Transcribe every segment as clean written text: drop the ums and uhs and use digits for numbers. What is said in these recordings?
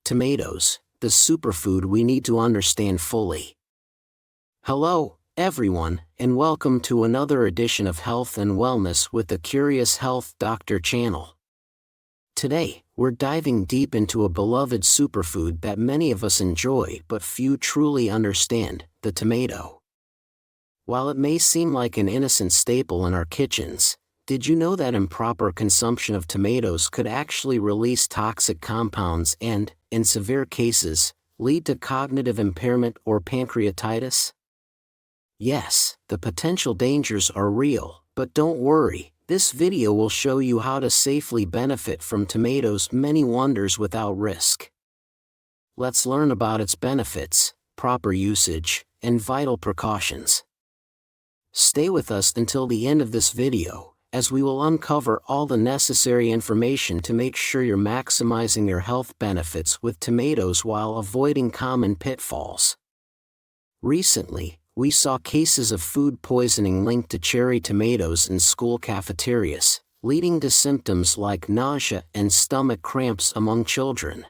Tomatoes, the superfood we need to understand fully. Hello, everyone, and welcome to another edition of Health and Wellness with the Curious Health Doctor channel. Today, we're diving deep into a beloved superfood that many of us enjoy but few truly understand, the tomato. While it may seem like an innocent staple in our kitchens, did you know that improper consumption of tomatoes could actually release toxic compounds and, in severe cases, lead to cognitive impairment or pancreatitis? Yes, the potential dangers are real, but don't worry, this video will show you how to safely benefit from tomatoes' many wonders without risk. Let's learn about its benefits, proper usage, and vital precautions. Stay with us until the end of this video, as we will uncover all the necessary information to make sure you're maximizing your health benefits with tomatoes while avoiding common pitfalls. Recently, we saw cases of food poisoning linked to cherry tomatoes in school cafeterias, leading to symptoms like nausea and stomach cramps among children.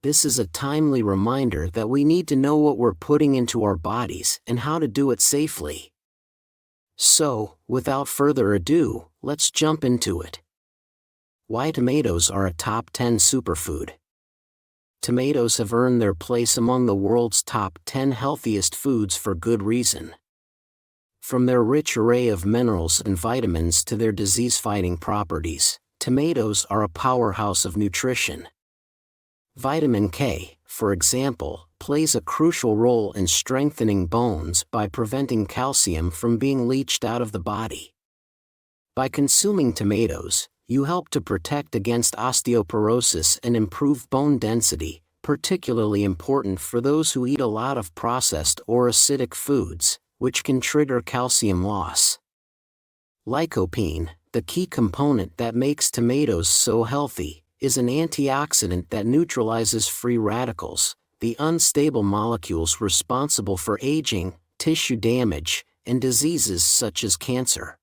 This is a timely reminder that we need to know what we're putting into our bodies and how to do it safely. So, without further ado, let's jump into it. Why tomatoes are a top 10 superfood. Tomatoes have earned their place among the world's top 10 healthiest foods for good reason. From their rich array of minerals and vitamins to their disease-fighting properties, tomatoes are a powerhouse of nutrition. Vitamin K, for example, plays a crucial role in strengthening bones by preventing calcium from being leached out of the body. By consuming tomatoes, you help to protect against osteoporosis and improve bone density, particularly important for those who eat a lot of processed or acidic foods, which can trigger calcium loss. Lycopene, the key component that makes tomatoes so healthy, is an antioxidant that neutralizes free radicals, the unstable molecules responsible for aging, tissue damage, and diseases such as cancer.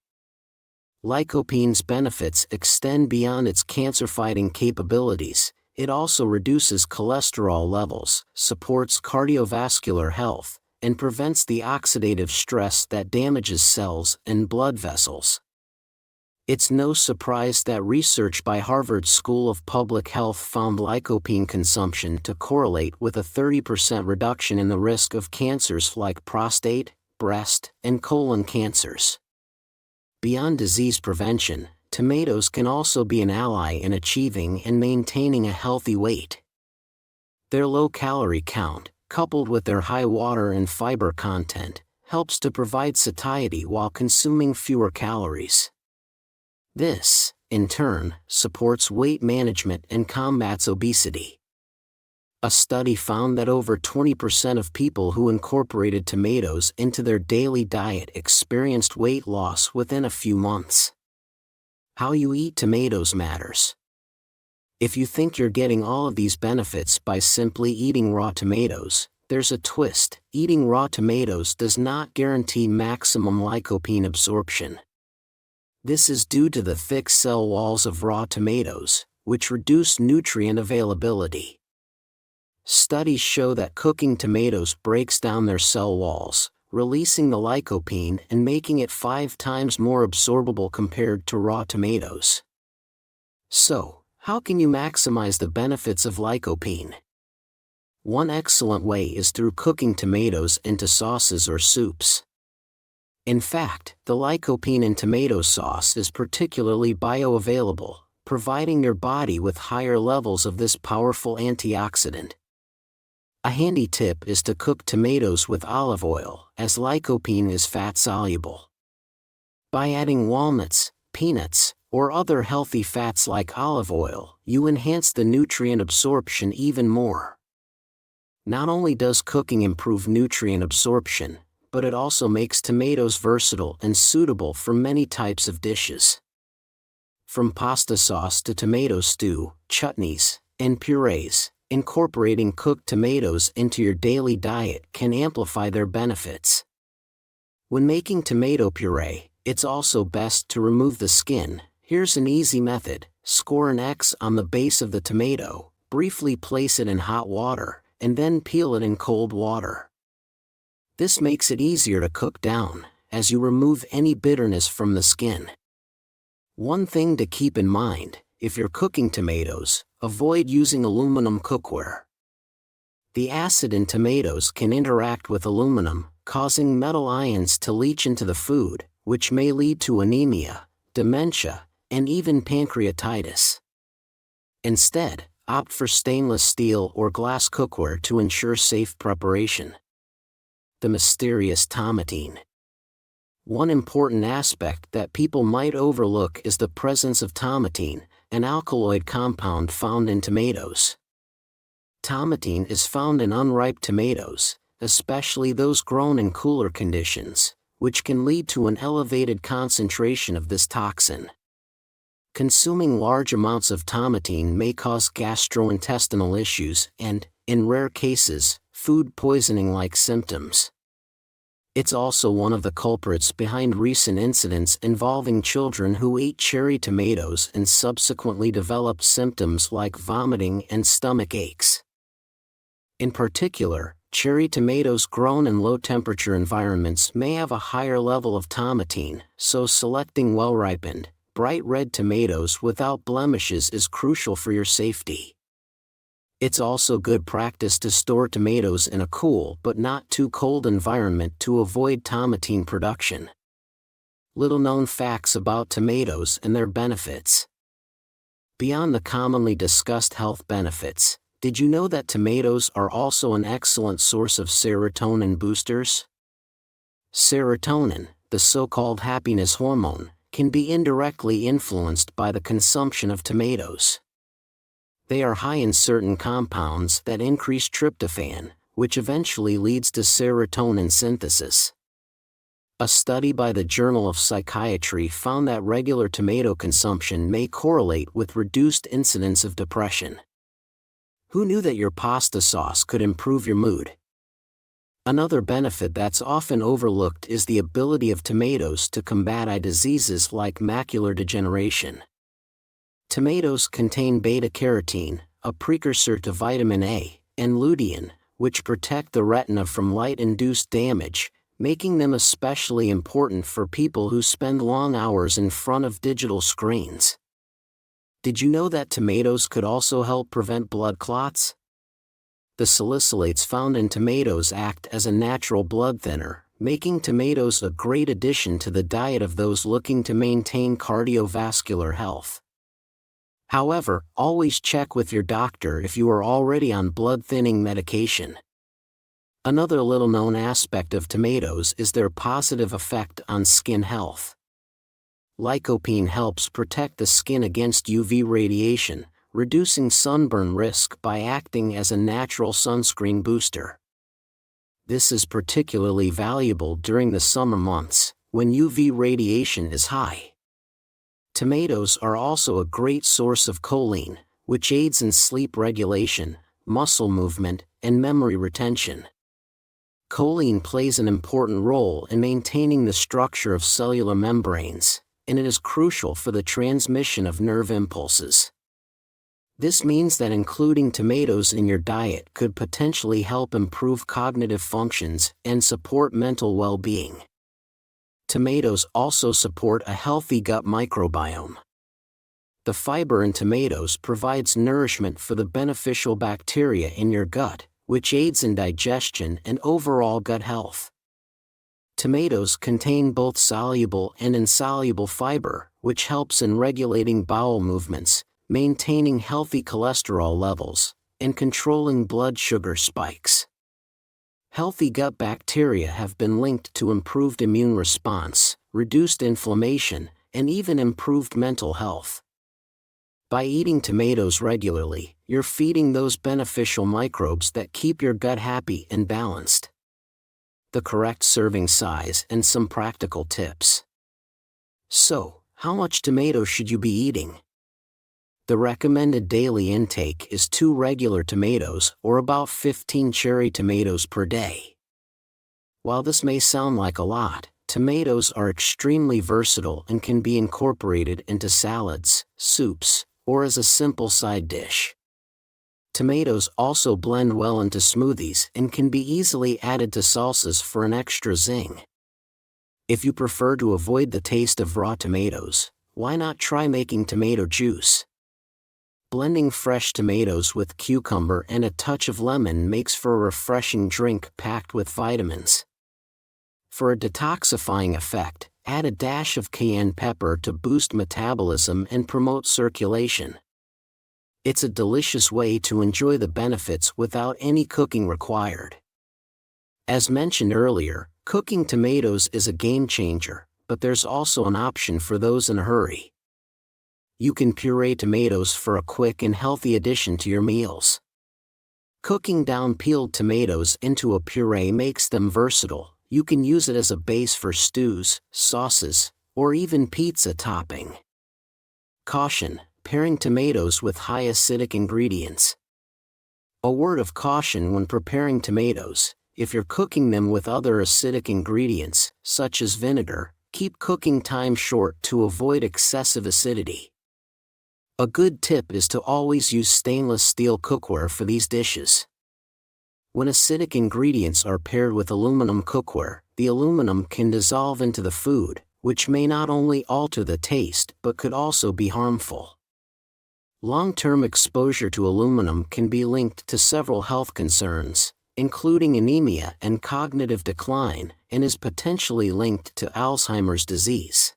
Lycopene's benefits extend beyond its cancer-fighting capabilities. It also reduces cholesterol levels, supports cardiovascular health, and prevents the oxidative stress that damages cells and blood vessels. It's no surprise that research by Harvard School of Public Health found lycopene consumption to correlate with a 30% reduction in the risk of cancers like prostate, breast, and colon cancers. Beyond disease prevention, tomatoes can also be an ally in achieving and maintaining a healthy weight. Their low calorie count, coupled with their high water and fiber content, helps to provide satiety while consuming fewer calories. This, in turn, supports weight management and combats obesity. A study found that over 20% of people who incorporated tomatoes into their daily diet experienced weight loss within a few months. How you eat tomatoes matters. If you think you're getting all of these benefits by simply eating raw tomatoes, there's a twist. Eating raw tomatoes does not guarantee maximum lycopene absorption. This is due to the thick cell walls of raw tomatoes, which reduce nutrient availability. Studies show that cooking tomatoes breaks down their cell walls, releasing the lycopene and making it 5 times more absorbable compared to raw tomatoes. So, how can you maximize the benefits of lycopene? One excellent way is through cooking tomatoes into sauces or soups. In fact, the lycopene in tomato sauce is particularly bioavailable, providing your body with higher levels of this powerful antioxidant. A handy tip is to cook tomatoes with olive oil, as lycopene is fat-soluble. By adding walnuts, peanuts, or other healthy fats like olive oil, you enhance the nutrient absorption even more. Not only does cooking improve nutrient absorption, but it also makes tomatoes versatile and suitable for many types of dishes. From pasta sauce to tomato stew, chutneys, and purees, incorporating cooked tomatoes into your daily diet can amplify their benefits. When making tomato puree, it's also best to remove the skin. Here's an easy method: score an X on the base of the tomato, briefly place it in hot water, and then peel it in cold water. This makes it easier to cook down, as you remove any bitterness from the skin. One thing to keep in mind, if you're cooking tomatoes, avoid using aluminum cookware. The acid in tomatoes can interact with aluminum, causing metal ions to leach into the food, which may lead to anemia, dementia, and even pancreatitis. Instead, opt for stainless steel or glass cookware to ensure safe preparation. The mysterious tomatine. One important aspect that people might overlook is the presence of tomatine, an alkaloid compound found in tomatoes. Tomatine is found in unripe tomatoes, especially those grown in cooler conditions, which can lead to an elevated concentration of this toxin. Consuming large amounts of tomatine may cause gastrointestinal issues and, in rare cases, food poisoning-like symptoms. It's also one of the culprits behind recent incidents involving children who ate cherry tomatoes and subsequently developed symptoms like vomiting and stomach aches. In particular, cherry tomatoes grown in low-temperature environments may have a higher level of tomatine, so selecting well-ripened, bright red tomatoes without blemishes is crucial for your safety. It's also good practice to store tomatoes in a cool but not too cold environment to avoid tomatine production. Little-known facts about tomatoes and their benefits. Beyond the commonly discussed health benefits, did you know that tomatoes are also an excellent source of serotonin boosters? Serotonin, the so-called happiness hormone, can be indirectly influenced by the consumption of tomatoes. They are high in certain compounds that increase tryptophan, which eventually leads to serotonin synthesis. A study by the Journal of Psychiatry found that regular tomato consumption may correlate with reduced incidence of depression. Who knew that your pasta sauce could improve your mood? Another benefit that's often overlooked is the ability of tomatoes to combat eye diseases like macular degeneration. Tomatoes contain beta-carotene, a precursor to vitamin A, and lutein, which protect the retina from light-induced damage, making them especially important for people who spend long hours in front of digital screens. Did you know that tomatoes could also help prevent blood clots? The salicylates found in tomatoes act as a natural blood thinner, making tomatoes a great addition to the diet of those looking to maintain cardiovascular health. However, always check with your doctor if you are already on blood-thinning medication. Another little-known aspect of tomatoes is their positive effect on skin health. Lycopene helps protect the skin against UV radiation, reducing sunburn risk by acting as a natural sunscreen booster. This is particularly valuable during the summer months, when UV radiation is high. Tomatoes are also a great source of choline, which aids in sleep regulation, muscle movement, and memory retention. Choline plays an important role in maintaining the structure of cellular membranes, and it is crucial for the transmission of nerve impulses. This means that including tomatoes in your diet could potentially help improve cognitive functions and support mental well-being. Tomatoes also support a healthy gut microbiome. The fiber in tomatoes provides nourishment for the beneficial bacteria in your gut, which aids in digestion and overall gut health. Tomatoes contain both soluble and insoluble fiber, which helps in regulating bowel movements, maintaining healthy cholesterol levels, and controlling blood sugar spikes. Healthy gut bacteria have been linked to improved immune response, reduced inflammation, and even improved mental health. By eating tomatoes regularly, you're feeding those beneficial microbes that keep your gut happy and balanced. The correct serving size and some practical tips. So, how much tomato should you be eating? The recommended daily intake is 2 regular tomatoes or about 15 cherry tomatoes per day. While this may sound like a lot, tomatoes are extremely versatile and can be incorporated into salads, soups, or as a simple side dish. Tomatoes also blend well into smoothies and can be easily added to salsas for an extra zing. If you prefer to avoid the taste of raw tomatoes, why not try making tomato juice? Blending fresh tomatoes with cucumber and a touch of lemon makes for a refreshing drink packed with vitamins. For a detoxifying effect, add a dash of cayenne pepper to boost metabolism and promote circulation. It's a delicious way to enjoy the benefits without any cooking required. As mentioned earlier, cooking tomatoes is a game changer, but there's also an option for those in a hurry. You can puree tomatoes for a quick and healthy addition to your meals. Cooking down peeled tomatoes into a puree makes them versatile. You can use it as a base for stews, sauces, or even pizza topping. Caution: pairing tomatoes with high acidic ingredients. A word of caution when preparing tomatoes: if you're cooking them with other acidic ingredients, such as vinegar, keep cooking time short to avoid excessive acidity. A good tip is to always use stainless steel cookware for these dishes. When acidic ingredients are paired with aluminum cookware, the aluminum can dissolve into the food, which may not only alter the taste but could also be harmful. Long-term exposure to aluminum can be linked to several health concerns, including anemia and cognitive decline, and is potentially linked to Alzheimer's disease.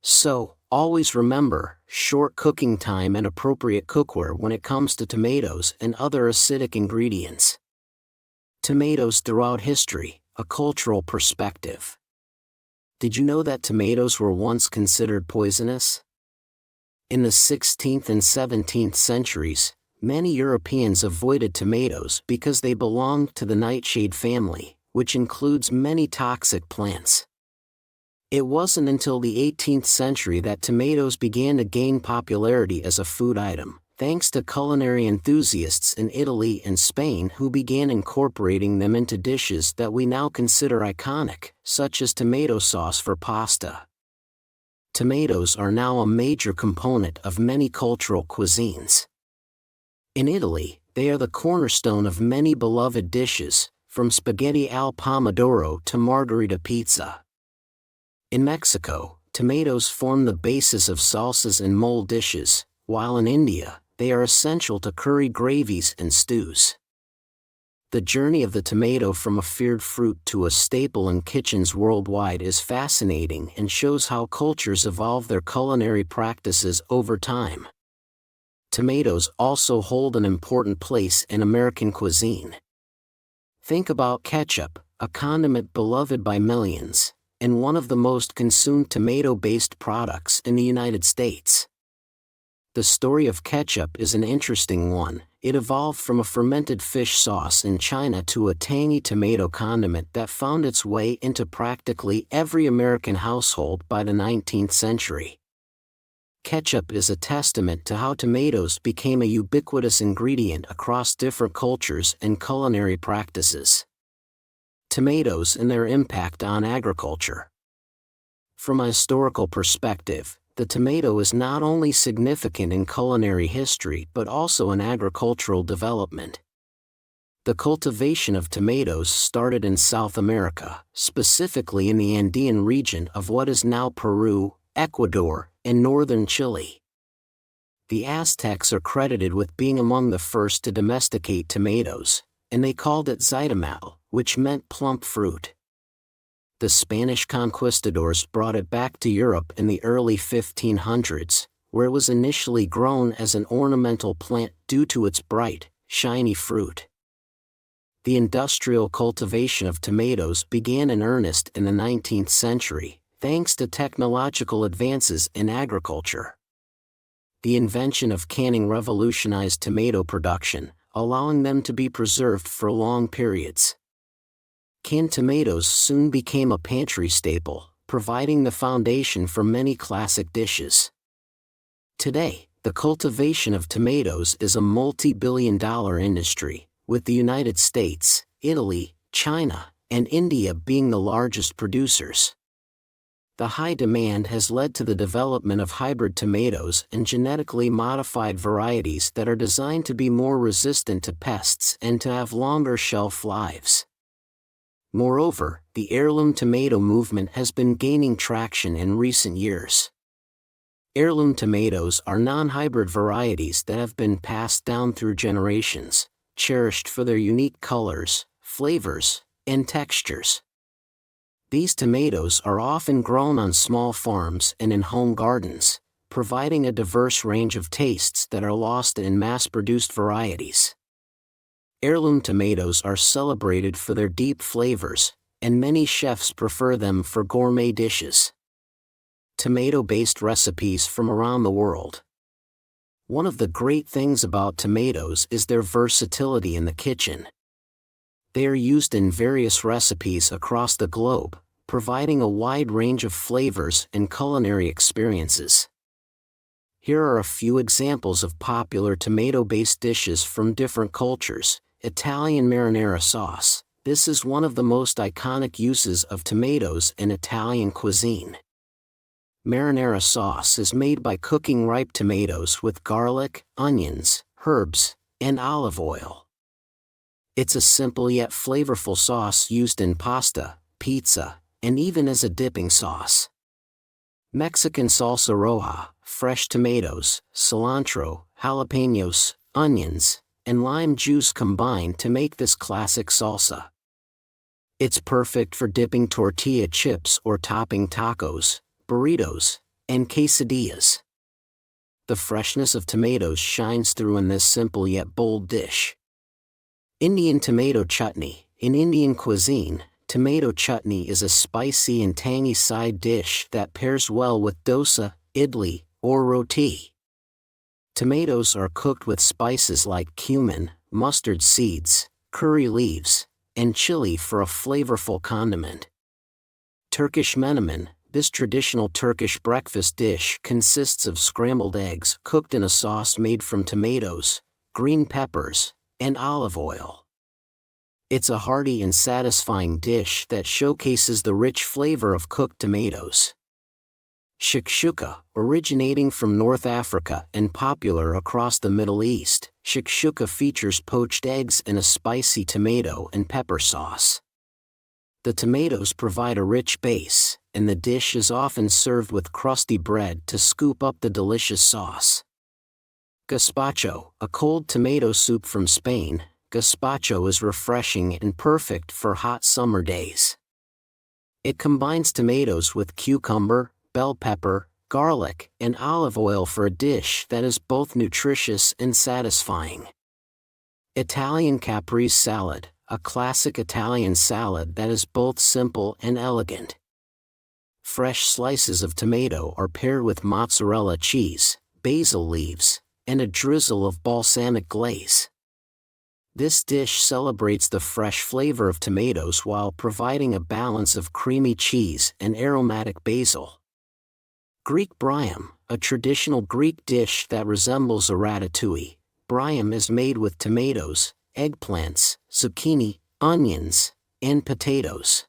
So, always remember, short cooking time and appropriate cookware when it comes to tomatoes and other acidic ingredients. Tomatoes throughout history, a cultural perspective. Did you know that tomatoes were once considered poisonous? In the 16th and 17th centuries, many Europeans avoided tomatoes because they belonged to the nightshade family, which includes many toxic plants. It wasn't until the 18th century that tomatoes began to gain popularity as a food item, thanks to culinary enthusiasts in Italy and Spain who began incorporating them into dishes that we now consider iconic, such as tomato sauce for pasta. Tomatoes are now a major component of many cultural cuisines. In Italy, they are the cornerstone of many beloved dishes, from spaghetti al pomodoro to margherita pizza. In Mexico, tomatoes form the basis of salsas and mole dishes, while in India, they are essential to curry gravies and stews. The journey of the tomato from a feared fruit to a staple in kitchens worldwide is fascinating and shows how cultures evolve their culinary practices over time. Tomatoes also hold an important place in American cuisine. Think about ketchup, a condiment beloved by millions, and one of the most consumed tomato-based products in the United States. The story of ketchup is an interesting one. It evolved from a fermented fish sauce in China to a tangy tomato condiment that found its way into practically every American household by the 19th century. Ketchup is a testament to how tomatoes became a ubiquitous ingredient across different cultures and culinary practices. Tomatoes and their impact on agriculture. From a historical perspective, the tomato is not only significant in culinary history but also in agricultural development. The cultivation of tomatoes started in South America, specifically in the Andean region of what is now Peru, Ecuador, and northern Chile. The Aztecs are credited with being among the first to domesticate tomatoes, and they called it xitamal, which meant plump fruit. The Spanish conquistadors brought it back to Europe in the early 1500s, where it was initially grown as an ornamental plant due to its bright, shiny fruit. The industrial cultivation of tomatoes began in earnest in the 19th century, thanks to technological advances in agriculture. The invention of canning revolutionized tomato production, allowing them to be preserved for long periods. Canned tomatoes soon became a pantry staple, providing the foundation for many classic dishes. Today, the cultivation of tomatoes is a multi-billion-dollar industry, with the United States, Italy, China, and India being the largest producers. The high demand has led to the development of hybrid tomatoes and genetically modified varieties that are designed to be more resistant to pests and to have longer shelf lives. Moreover, the heirloom tomato movement has been gaining traction in recent years. Heirloom tomatoes are non-hybrid varieties that have been passed down through generations, cherished for their unique colors, flavors, and textures. These tomatoes are often grown on small farms and in home gardens, providing a diverse range of tastes that are lost in mass-produced varieties. Heirloom tomatoes are celebrated for their deep flavors, and many chefs prefer them for gourmet dishes. Tomato-based recipes from around the world. One of the great things about tomatoes is their versatility in the kitchen. They are used in various recipes across the globe, providing a wide range of flavors and culinary experiences. Here are a few examples of popular tomato-based dishes from different cultures. Italian marinara sauce. This is one of the most iconic uses of tomatoes in Italian cuisine. Marinara sauce is made by cooking ripe tomatoes with garlic, onions, herbs, and olive oil. It's a simple yet flavorful sauce used in pasta, pizza, and even as a dipping sauce. Mexican salsa roja, fresh tomatoes, cilantro, jalapenos, onions, and lime juice combine to make this classic salsa. It's perfect for dipping tortilla chips or topping tacos, burritos, and quesadillas. The freshness of tomatoes shines through in this simple yet bold dish. Indian tomato chutney. In Indian cuisine, tomato chutney is a spicy and tangy side dish that pairs well with dosa, idli, or roti. Tomatoes are cooked with spices like cumin, mustard seeds, curry leaves, and chili for a flavorful condiment. Turkish menemen. This traditional Turkish breakfast dish consists of scrambled eggs cooked in a sauce made from tomatoes, green peppers, and olive oil. It's a hearty and satisfying dish that showcases the rich flavor of cooked tomatoes. Shakshuka, originating from North Africa and popular across the Middle East, shakshuka features poached eggs in a spicy tomato and pepper sauce. The tomatoes provide a rich base, and the dish is often served with crusty bread to scoop up the delicious sauce. Gazpacho, a cold tomato soup from Spain. Gazpacho is refreshing and perfect for hot summer days. It combines tomatoes with cucumber, bell pepper, garlic, and olive oil for a dish that is both nutritious and satisfying. Italian caprese salad, a classic Italian salad that is both simple and elegant. Fresh slices of tomato are paired with mozzarella cheese, basil leaves, and a drizzle of balsamic glaze. This dish celebrates the fresh flavor of tomatoes while providing a balance of creamy cheese and aromatic basil. Greek bryum, a traditional Greek dish that resembles a ratatouille. Bryum is made with tomatoes, eggplants, zucchini, onions, and potatoes.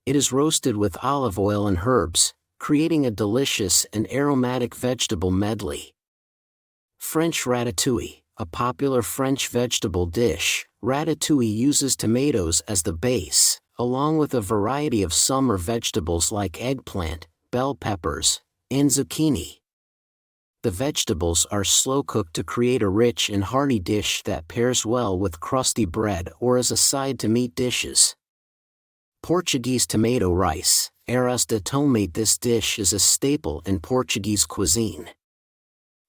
It is roasted with olive oil and herbs, creating a delicious and aromatic vegetable medley. French ratatouille, a popular French vegetable dish. Ratatouille uses tomatoes as the base, along with a variety of summer vegetables like eggplant, bell peppers, and zucchini. The vegetables are slow-cooked to create a rich and hearty dish that pairs well with crusty bread or as a side to meat dishes. Portuguese tomato rice. Arroz de tomate. This dish is a staple in Portuguese cuisine.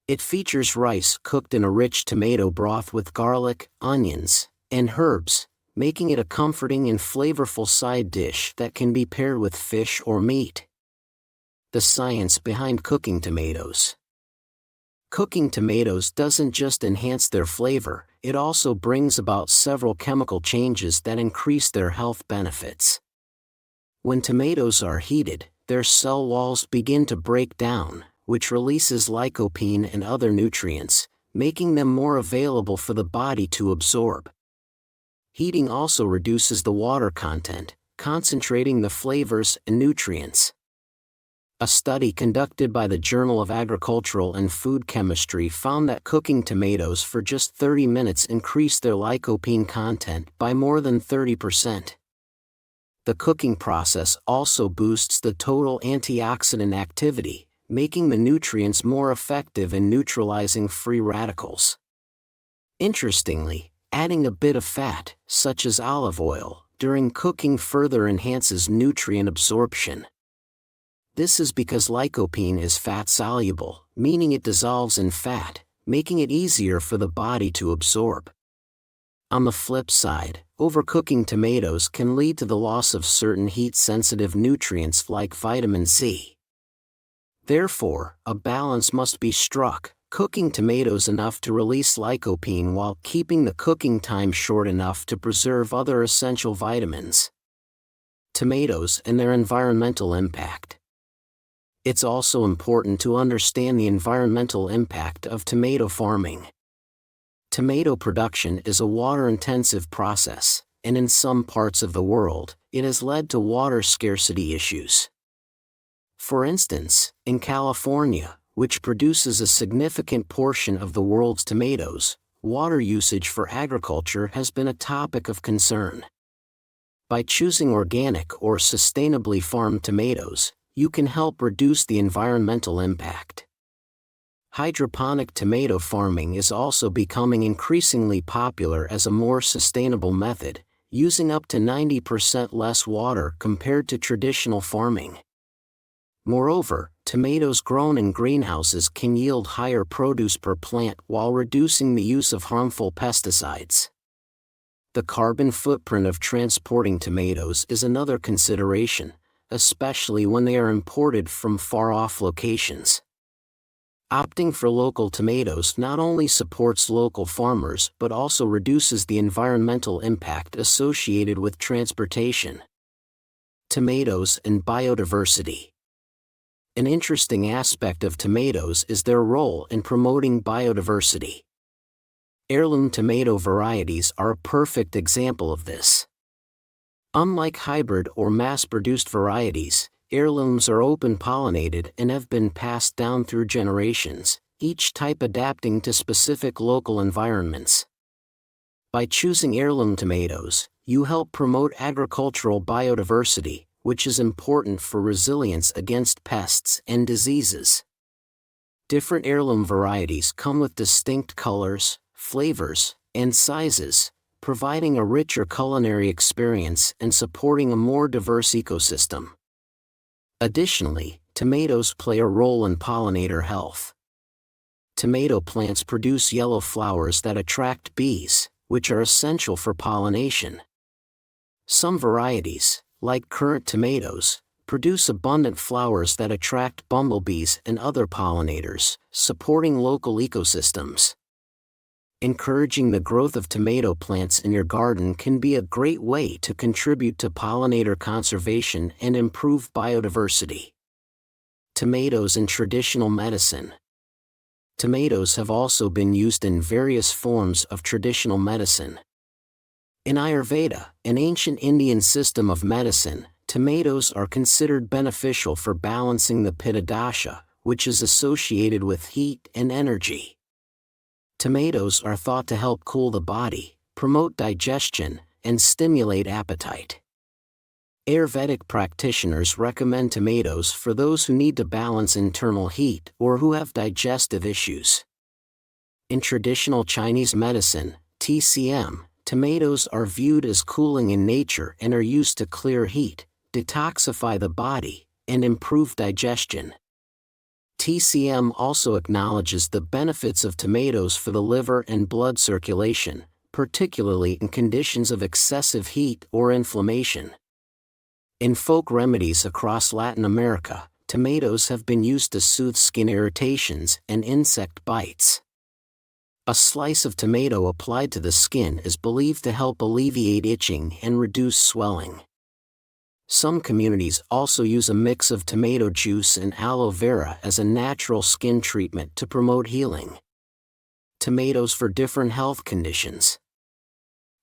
It features rice cooked in a rich tomato broth with garlic, onions, and herbs, making it a comforting and flavorful side dish that can be paired with fish or meat. The science behind cooking tomatoes. Cooking tomatoes doesn't just enhance their flavor, it also brings about several chemical changes that increase their health benefits. When tomatoes are heated, their cell walls begin to break down, which releases lycopene and other nutrients, making them more available for the body to absorb. Heating also reduces the water content, concentrating the flavors and nutrients. A study conducted by the Journal of Agricultural and Food Chemistry found that cooking tomatoes for just 30 minutes increased their lycopene content by more than 30%. The cooking process also boosts the total antioxidant activity, making the nutrients more effective in neutralizing free radicals. Interestingly, adding a bit of fat, such as olive oil, during cooking further enhances nutrient absorption. This is because lycopene is fat-soluble, meaning it dissolves in fat, making it easier for the body to absorb. On the flip side, overcooking tomatoes can lead to the loss of certain heat-sensitive nutrients like vitamin C. Therefore, a balance must be struck, cooking tomatoes enough to release lycopene while keeping the cooking time short enough to preserve other essential vitamins. Tomatoes and their environmental impact. It's also important to understand the environmental impact of tomato farming. Tomato production is a water-intensive process, and in some parts of the world, it has led to water scarcity issues. For instance, in California, which produces a significant portion of the world's tomatoes, water usage for agriculture has been a topic of concern. By choosing organic or sustainably farmed tomatoes, you can help reduce the environmental impact. Hydroponic tomato farming is also becoming increasingly popular as a more sustainable method, using up to 90% less water compared to traditional farming. Moreover, tomatoes grown in greenhouses can yield higher produce per plant while reducing the use of harmful pesticides. The carbon footprint of transporting tomatoes is another consideration, especially when they are imported from far-off locations. Opting for local tomatoes not only supports local farmers but also reduces the environmental impact associated with transportation. Tomatoes and biodiversity. An interesting aspect of tomatoes is their role in promoting biodiversity. Heirloom tomato varieties are a perfect example of this. Unlike hybrid or mass-produced varieties, heirlooms are open-pollinated and have been passed down through generations, each type adapting to specific local environments. By choosing heirloom tomatoes, you help promote agricultural biodiversity, which is important for resilience against pests and diseases. Different heirloom varieties come with distinct colors, flavors, and sizes, providing a richer culinary experience and supporting a more diverse ecosystem. Additionally, tomatoes play a role in pollinator health. Tomato plants produce yellow flowers that attract bees, which are essential for pollination. Some varieties, like currant tomatoes, produce abundant flowers that attract bumblebees and other pollinators, supporting local ecosystems. Encouraging the growth of tomato plants in your garden can be a great way to contribute to pollinator conservation and improve biodiversity. Tomatoes in traditional medicine. Tomatoes have also been used in various forms of traditional medicine. In Ayurveda, an ancient Indian system of medicine, tomatoes are considered beneficial for balancing the Pitta dosha, which is associated with heat and energy. Tomatoes are thought to help cool the body, promote digestion, and stimulate appetite. Ayurvedic practitioners recommend tomatoes for those who need to balance internal heat or who have digestive issues. In traditional Chinese medicine, TCM, tomatoes are viewed as cooling in nature and are used to clear heat, detoxify the body, and improve digestion. TCM also acknowledges the benefits of tomatoes for the liver and blood circulation, particularly in conditions of excessive heat or inflammation. In folk remedies across Latin America, tomatoes have been used to soothe skin irritations and insect bites. A slice of tomato applied to the skin is believed to help alleviate itching and reduce swelling. Some communities also use a mix of tomato juice and aloe vera as a natural skin treatment to promote healing. Tomatoes for different health conditions.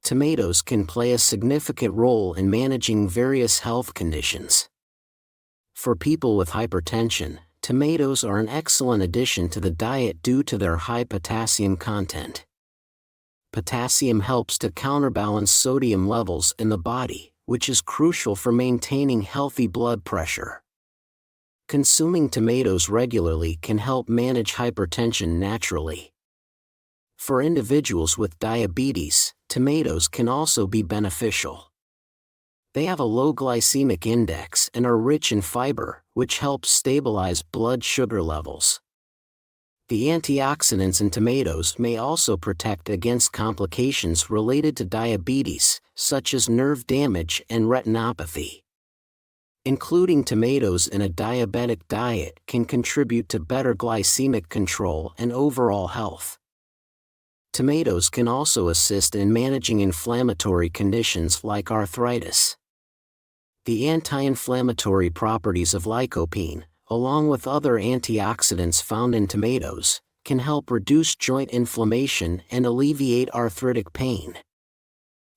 Tomatoes can play a significant role in managing various health conditions. For people with hypertension, tomatoes are an excellent addition to the diet due to their high potassium content. Potassium helps to counterbalance sodium levels in the body, which is crucial for maintaining healthy blood pressure. Consuming tomatoes regularly can help manage hypertension naturally. For individuals with diabetes, tomatoes can also be beneficial. They have a low glycemic index and are rich in fiber, which helps stabilize blood sugar levels. The antioxidants in tomatoes may also protect against complications related to diabetes, such as nerve damage and retinopathy. Including tomatoes in a diabetic diet can contribute to better glycemic control and overall health. Tomatoes can also assist in managing inflammatory conditions like arthritis. The anti-inflammatory properties of lycopene, along with other antioxidants found in tomatoes, can help reduce joint inflammation and alleviate arthritic pain.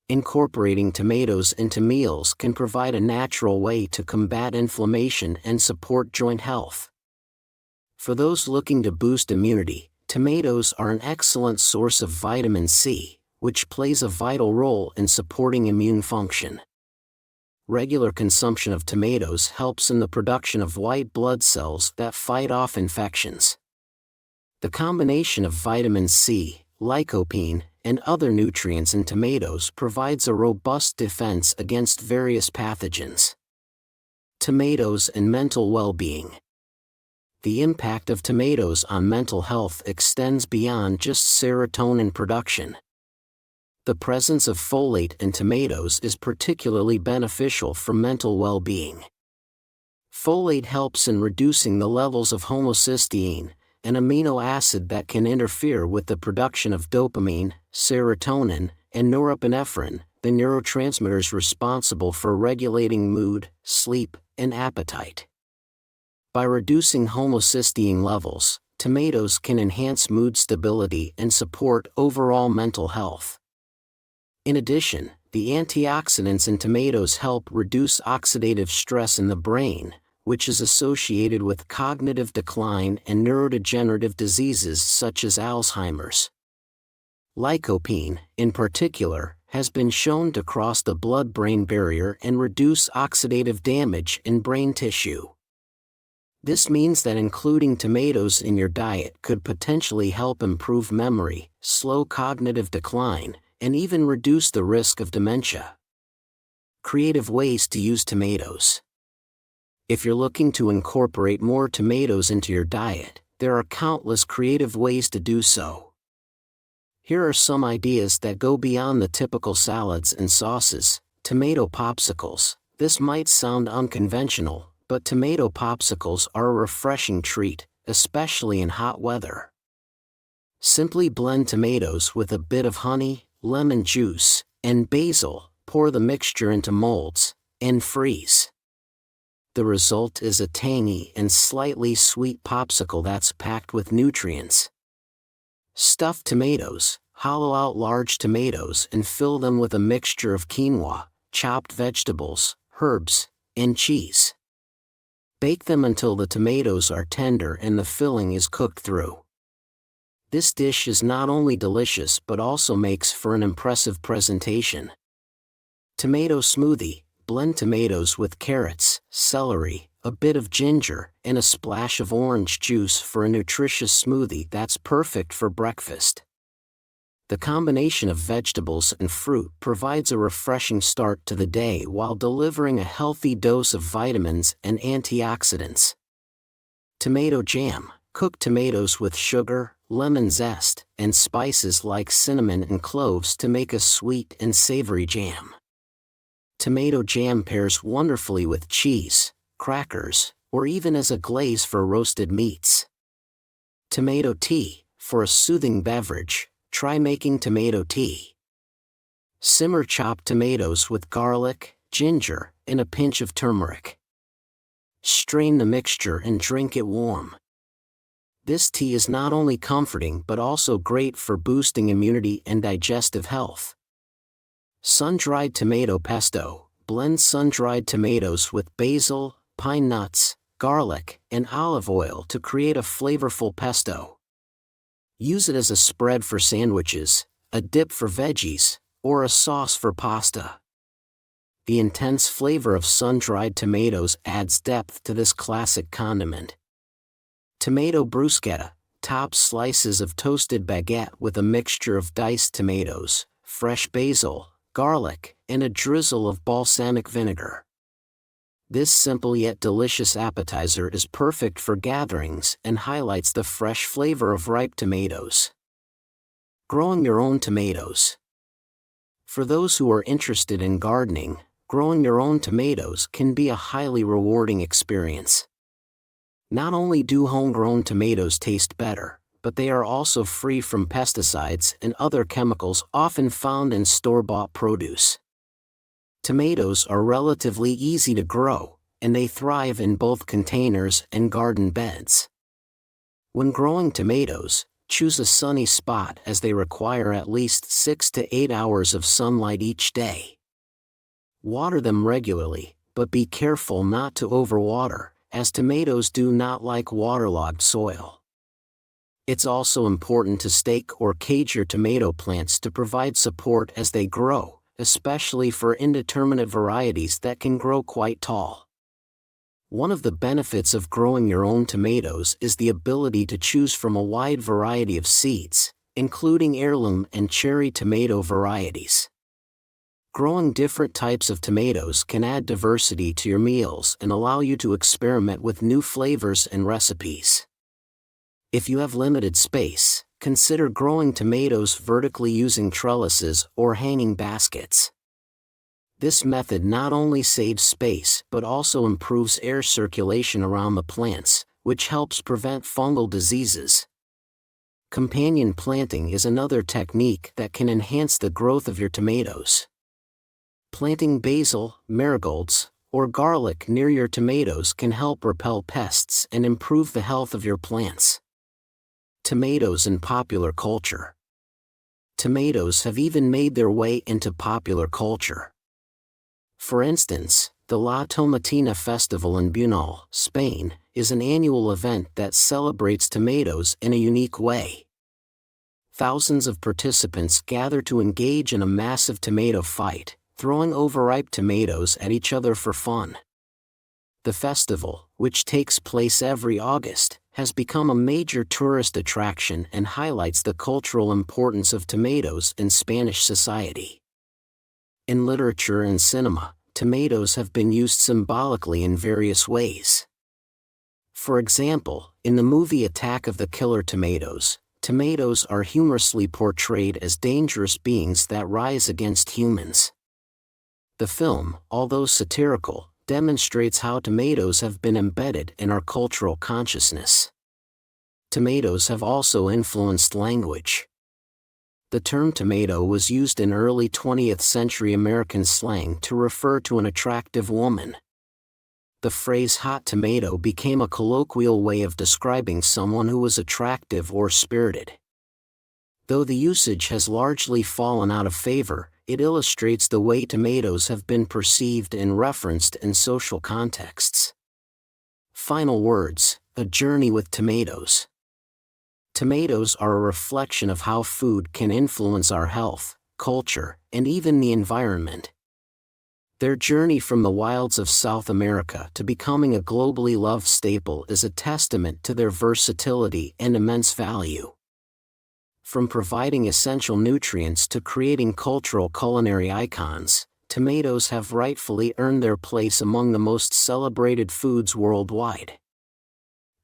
Incorporating tomatoes into meals can provide a natural way to combat inflammation and support joint health. For those looking to boost immunity, tomatoes are an excellent source of vitamin C, which plays a vital role in supporting immune function. Regular consumption of tomatoes helps in the production of white blood cells that fight off infections. The combination of vitamin C, lycopene, and other nutrients in tomatoes provides a robust defense against various pathogens. Tomatoes and mental well-being. The impact of tomatoes on mental health extends beyond just serotonin production. The presence of folate in tomatoes is particularly beneficial for mental well-being. Folate helps in reducing the levels of homocysteine, an amino acid that can interfere with the production of dopamine, serotonin, and norepinephrine, the neurotransmitters responsible for regulating mood, sleep, and appetite. By reducing homocysteine levels, tomatoes can enhance mood stability and support overall mental health. In addition, the antioxidants in tomatoes help reduce oxidative stress in the brain, which is associated with cognitive decline and neurodegenerative diseases such as Alzheimer's. Lycopene, in particular, has been shown to cross the blood-brain barrier and reduce oxidative damage in brain tissue. This means that including tomatoes in your diet could potentially help improve memory, slow cognitive decline, and even reduce the risk of dementia. Creative ways to use tomatoes. If you're looking to incorporate more tomatoes into your diet, there are countless creative ways to do so. Here are some ideas that go beyond the typical salads and sauces. Tomato popsicles. This might sound unconventional, but tomato popsicles are a refreshing treat, especially in hot weather. Simply blend tomatoes with a bit of honey, lemon juice, and basil, pour the mixture into molds, and freeze. The result is a tangy and slightly sweet popsicle that's packed with nutrients. Stuffed tomatoes. Hollow out large tomatoes and fill them with a mixture of quinoa, chopped vegetables, herbs, and cheese. Bake them until the tomatoes are tender and the filling is cooked through. This dish is not only delicious but also makes for an impressive presentation. Tomato smoothie. Blend tomatoes with carrots, celery, a bit of ginger, and a splash of orange juice for a nutritious smoothie that's perfect for breakfast. The combination of vegetables and fruit provides a refreshing start to the day while delivering a healthy dose of vitamins and antioxidants. Tomato jam. Cook tomatoes with sugar, lemon zest, and spices like cinnamon and cloves to make a sweet and savory jam. Tomato jam pairs wonderfully with cheese, crackers, or even as a glaze for roasted meats. Tomato tea. For a soothing beverage, try making tomato tea. Simmer chopped tomatoes with garlic, ginger, and a pinch of turmeric. Strain the mixture and drink it warm. This tea is not only comforting but also great for boosting immunity and digestive health. Sun-dried tomato pesto. Blend sun-dried tomatoes with basil, pine nuts, garlic, and olive oil to create a flavorful pesto. Use it as a spread for sandwiches, a dip for veggies, or a sauce for pasta. The intense flavor of sun-dried tomatoes adds depth to this classic condiment. Tomato bruschetta: top slices of toasted baguette with a mixture of diced tomatoes, fresh basil, garlic, and a drizzle of balsamic vinegar. This simple yet delicious appetizer is perfect for gatherings and highlights the fresh flavor of ripe tomatoes. Growing your own tomatoes. For those who are interested in gardening, growing your own tomatoes can be a highly rewarding experience. Not only do homegrown tomatoes taste better, but they are also free from pesticides and other chemicals often found in store-bought produce. Tomatoes are relatively easy to grow, and they thrive in both containers and garden beds. When growing tomatoes, choose a sunny spot as they require at least 6 to 8 hours of sunlight each day. Water them regularly, but be careful not to overwater, as tomatoes do not like waterlogged soil. It's also important to stake or cage your tomato plants to provide support as they grow, especially for indeterminate varieties that can grow quite tall. One of the benefits of growing your own tomatoes is the ability to choose from a wide variety of seeds, including heirloom and cherry tomato varieties. Growing different types of tomatoes can add diversity to your meals and allow you to experiment with new flavors and recipes. If you have limited space, consider growing tomatoes vertically using trellises or hanging baskets. This method not only saves space but also improves air circulation around the plants, which helps prevent fungal diseases. Companion planting is another technique that can enhance the growth of your tomatoes. Planting basil, marigolds, or garlic near your tomatoes can help repel pests and improve the health of your plants. Tomatoes in popular culture. Tomatoes have even made their way into popular culture. For instance, the La Tomatina festival in Bunal, Spain, is an annual event that celebrates tomatoes in a unique way. Thousands of participants gather to engage in a massive tomato fight, throwing overripe tomatoes at each other for fun. The festival, which takes place every August, has become a major tourist attraction and highlights the cultural importance of tomatoes in Spanish society. In literature and cinema, tomatoes have been used symbolically in various ways. For example, in the movie Attack of the Killer Tomatoes, tomatoes are humorously portrayed as dangerous beings that rise against humans. The film, although satirical, demonstrates how tomatoes have been embedded in our cultural consciousness. Tomatoes have also influenced language. The term tomato was used in early 20th century American slang to refer to an attractive woman. The phrase hot tomato became a colloquial way of describing someone who was attractive or spirited. Though the usage has largely fallen out of favor, it illustrates the way tomatoes have been perceived and referenced in social contexts. Final words: a journey with tomatoes. Tomatoes are a reflection of how food can influence our health, culture, and even the environment. Their journey from the wilds of South America to becoming a globally loved staple is a testament to their versatility and immense value. From providing essential nutrients to creating cultural culinary icons, tomatoes have rightfully earned their place among the most celebrated foods worldwide.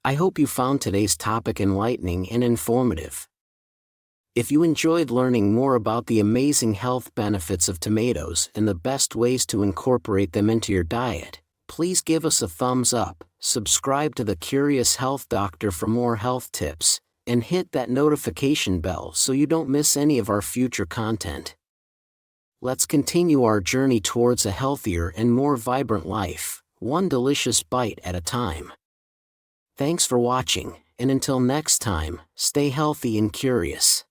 I hope you found today's topic enlightening and informative. If you enjoyed learning more about the amazing health benefits of tomatoes and the best ways to incorporate them into your diet, please give us a thumbs up, subscribe to the Curious Health Doctor for more health tips, and hit that notification bell so you don't miss any of our future content. Let's continue our journey towards a healthier and more vibrant life, one delicious bite at a time. Thanks for watching, and until next time, stay healthy and curious.